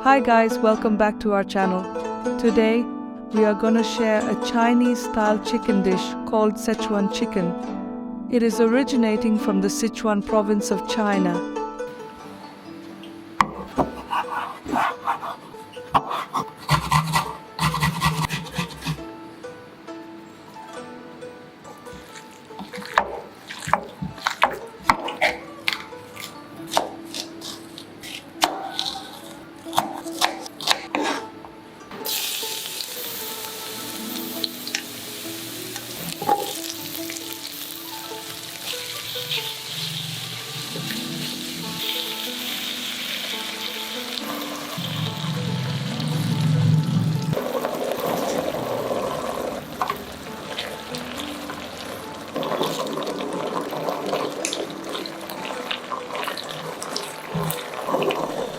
Hi guys, welcome back to our channel. Today, we are gonna share a Chinese style chicken dish called Szechuan Chicken. It is originating from the Sichuan province of China.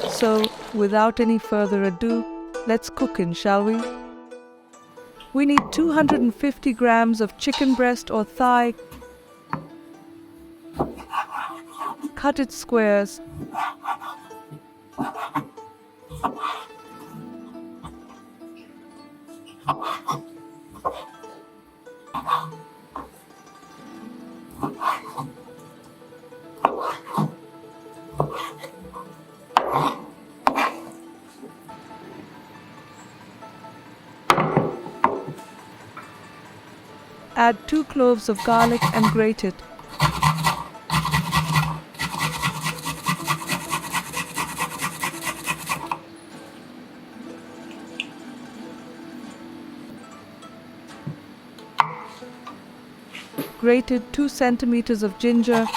So, without any further ado, let's cook in, shall we? We need 250 grams of chicken breast or thigh. Cut it squares. Add 2 cloves of garlic and grate it. Grated 2 centimeters of ginger.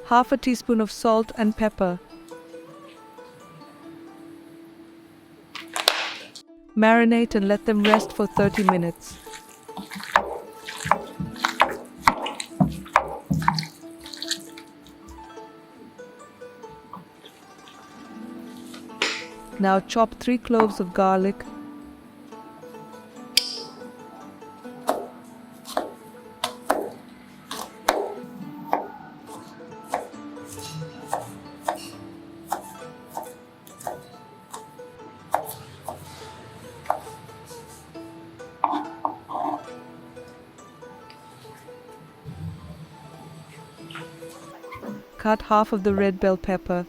Half a teaspoon of salt and pepper. Marinate and let them rest for 30 minutes. Now chop 3 cloves of garlic. Cut half of the red bell pepper.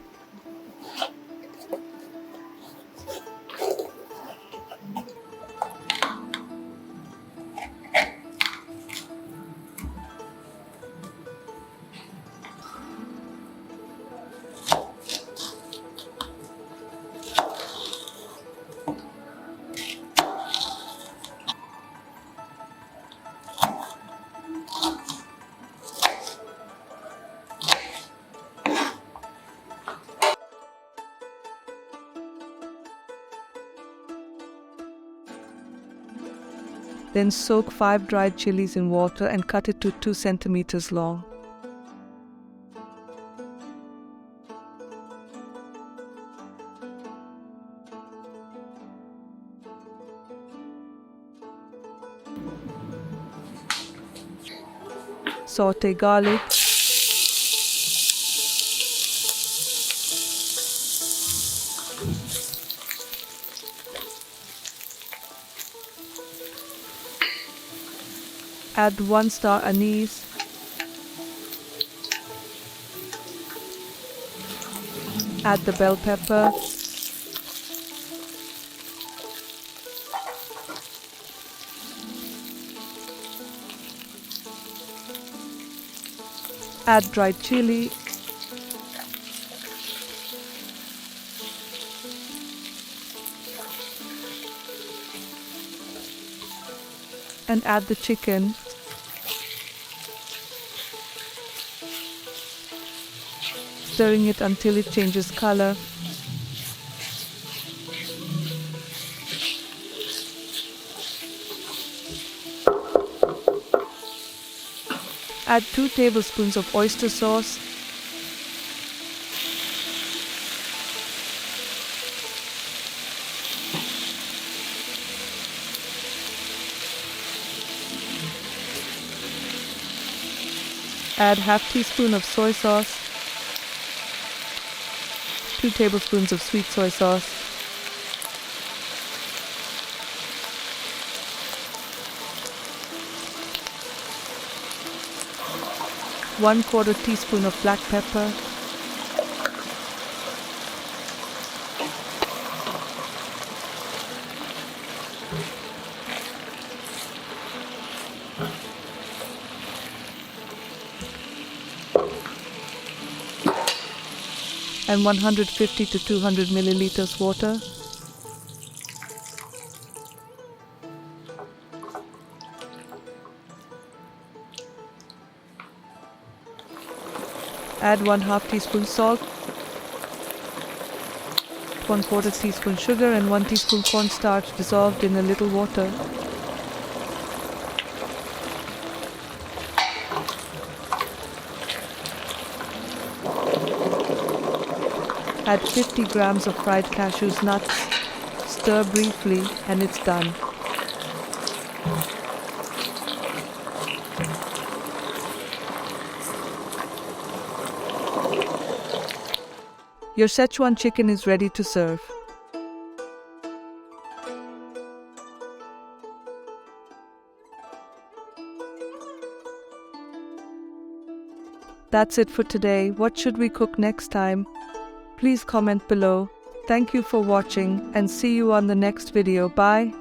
Then soak 5 dried chilies in water and cut it to 2 centimeters long. Saute garlic. Add 1 star anise. Add the bell pepper. Add dried chili. And add the chicken. Stirring it until it changes color. Add 2 tablespoons of oyster sauce. Add half teaspoon of soy sauce, 2 tablespoons of sweet soy sauce, 1/4 teaspoon of black pepper, and 150 to 200 milliliters water. Add 1/2 teaspoon salt, 1/4 teaspoon sugar and 1 teaspoon cornstarch dissolved in a little water. Add 50 grams of fried cashews nuts, stir briefly, and it's done. Your Szechuan chicken is ready to serve. That's it for today. What should we cook next time? Please comment below. Thank you for watching and see you on the next video. Bye.